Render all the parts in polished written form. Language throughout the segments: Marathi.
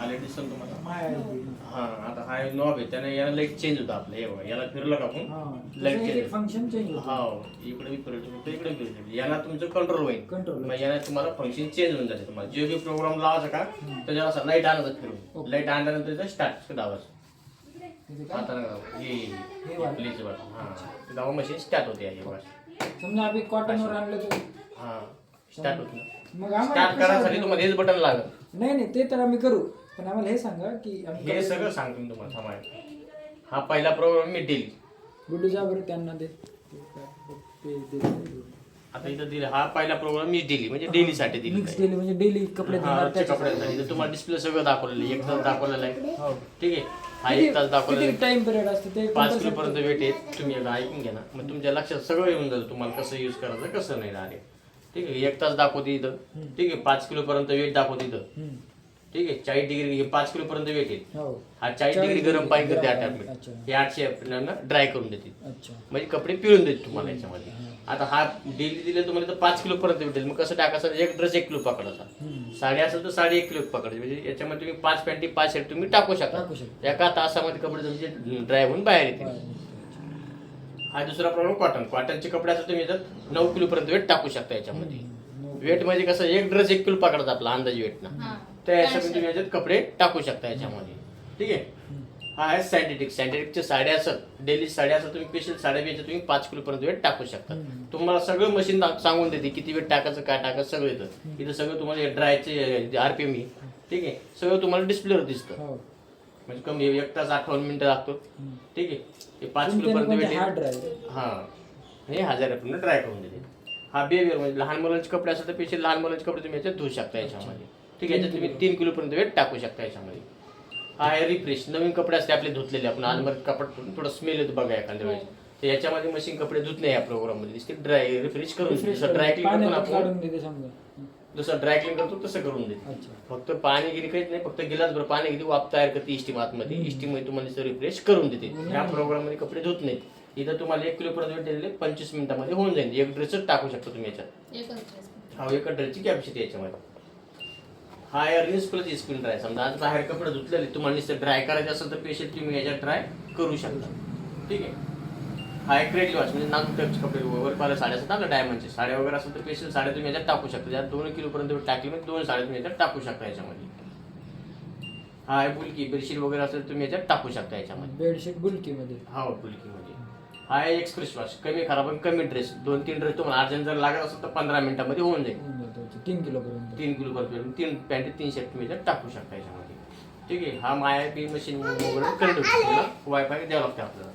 खाली दिसन तुम्हाला माय हा आता हा नॉब आहे त्याने याला लाईट चेंज होतं आपलं हे बघा याला फिरलं का आपण लाईट चेंज फंक्शन चेंज हा इकडे बी फिरत शकतो इकडे फिरू शकतो याला तुमचं कंट्रोल होईल कंट्रोल मग याने तुम्हाला फंक्शन चेंज होऊन जाते तुम्हाला जे बी प्रोग्राम लावायचा का त्याच्यावर असं लाईट आणायचं फिरून लाईट आणल्यानंतर त्याचं स्टार्ट दाबायचं आता प्लीज बघा हा दावा मशीन स्टार्ट होते हे बघा समजा आम्ही कॉटनवर आणलं तर हा स्टार्ट होते मग स्टार्ट करायसाठी तुम्हाला हेच बटन लागेल नाही ते तर आम्ही करू पण आम्हाला हे सांगा की हे सगळं सांगतो मी तुम्हाला थांबा हा पहिला प्रोग्राम मी दिली गुड्डू जा बरं त्यांना दे आता इथं दिले हा पहिला प्रोग्राम मी दिली म्हणजे डेली साठी दिली मिक्स डेली म्हणजे डेली कपडे धुणार कपड्यांसाठी इथं तुम्हाला डिस्प्ले सगळं दाखवलेलं आहे 1 तास दाखवलेला आहे ठीक आहे हा 1 तास दाखवलेला किती टाइम पिरियड असतो ते 5 किलो पर्यंत वेट आहे तुम्ही एकदा ऐकून घ्या ना मग तुमच्या लक्षात सगळं येऊन जातं तुम्हाला कसं यूज करायचं कसं नाही डायरेक्ट ठीक आहे 1 तास दाखवते इथं ठीक आहे 5 किलो पर्यंत वेट दाखवते इथं ठीक आहे 40 डिग्री 5 किलो पर्यंत वेट आहे हा 40 डिग्री गरम पाणी करते अटॅचमेंट हे 800 आपल्याला ड्राय करून देते म्हणजे कपडे पिळून देते तुम्हाला याच्यामध्ये आता हा डेली दिले तुम्हाला तर 5 किलो पर्यंत भेटेल मग कसं टाकायचं एक ड्रेस 1 किलो पकडायचा साडी असेल तर साडी 1 किलो पकडायची म्हणजे याच्यामध्ये तुम्ही 5 पॅन्टी 5 शर्ट तुम्ही टाकू शकता एका तासामध्ये कपडे तुमचे ड्राय होऊन बाहेर येतील हा दुसरा प्रॉब्लेम कॉटनचे कपडे असं तुम्ही याच्यात 9 किलो पर्यंत वेट टाकू शकता याच्यामध्ये वेट म्हणजे कसं एक ड्रेस 1 किलो पकडायचा आपला अंदाज वेट ना त्या हिशोबाने तुम्ही याच्यात कपडे टाकू शकता याच्यामध्ये ठीक आहे हा आहे सायंटिफिकच्या साड्या असत डेली साड्या असत तुम्ही स्पेशल साड्या घ्यायच्या तुम्ही 5 किलो पर्यंत वेट टाकू शकता तुम्हाला सगळं मशीन सांगून देते किती वेट टाकायचं काय टाकायचं सगळं येतं इथं सगळं तुम्हाला ड्रायचे RPM ठीक आहे सगळं तुम्हाला डिस्प्लेवर दिसतं म्हणजे कमी 1 तास 58 मिनिटं लागतो ठीक आहे ते 5 किलो पर्यंत वेट हा हे 1000 पर्यंत ड्राय करून देते हा बेबियर म्हणजे लहान मुलांचे कपडे असतात तर स्पेशल लहान मुलांचे कपडे तुम्ही याच्यात धुवू शकता याच्यामध्ये ठीक आहे याच्यात तुम्ही 3 किलो पर्यंत वेट टाकू शकता याच्यामध्ये हा आहे रिफ्रेश नवीन कपडे असते आपले धुतलेले आपण अलमारीत कपड थोडं स्मेल येतो बघा एखाद्या वेळेस तर याच्यामध्ये मशीन कपडे धुत नाही या प्रोग्राम मध्ये दिसते ड्राय रिफ्रेश करून ड्राय क्लीन करतो ना आपण जसं ड्राय क्लीन करतो तसं करून देते फक्त पाणी गिरी काहीच नाही फक्त गिलास भर पाणी किती वाफ तयार करते इस्टीम आतमध्ये इस्टीम मध्ये तुम्हाला रिफ्रेश करून देते ह्या प्रोग्राम मध्ये कपडे धुत नाहीत इथं तुम्हाला 1 किलो पर्यंत वेट दिलेले 25 मिनिटांमध्ये होऊन जाईल एक ड्रेसच टाकू शकता तुम्ही याच्यात हा एका ड्रेसची कॅपॅसिटी याच्यामध्ये हा रिन्स प्लस स्पिन ड्राय समजा आज बाहेर कपडे धुतलेले तुम्हाला नुसतं ड्राय करायचे असेल तर पेशल तुम्ही याच्यात ड्राय करू शकता ठीक आहे हा एक रेडी वॉश म्हणजे नाजूक टाईपचे कपडे वर पाहिलं साड्या असतात ना डायमंडचे साड्या वगैरे असेल तर पेशल साड्या तुम्ही याच्यात टाकू शकता ज्यात 2 किलो पर्यंत टाकली म्हणजे 2 साड्या तुम्ही याच्यात टाकू शकता याच्यामध्ये हा आहे बुलकी बेडशीट वगैरे असेल तुम्ही याच्यात टाकू शकता याच्यामध्ये बेडशीट बुलकीमध्ये हा बुलकीमध्ये हा आहे एक्सप्रेस वॉश कमी खराब आणि कमी ड्रेस 2-3 ड्रेस तुम्हाला अर्जंट जर लागत असेल तर 15 मिनिटांमध्ये होऊन जाईल 3 किलो पर्यंत 3 किलो पर्यंत 3 पॅन्ट 3 शर्ट तुम्ही याच्यात टाकू शकता याच्यामध्ये ठीक आहे हा माया बी मशीन वगैरे करेक्ट वायफाय द्यावं लागतं आपल्याला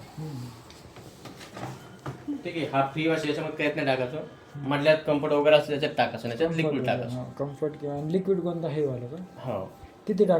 ठीक आहे हा फ्री वॉश याच्यामध्ये काहीच नाही टाकायचं मधल्यात कम्फर्ट वगैरे असतं त्याच्यात टाकायचं याच्यात लिक्विड टाकायचं कम्फर्ट किंवा लिक्विड कोणता हे वाला का हो किती टाका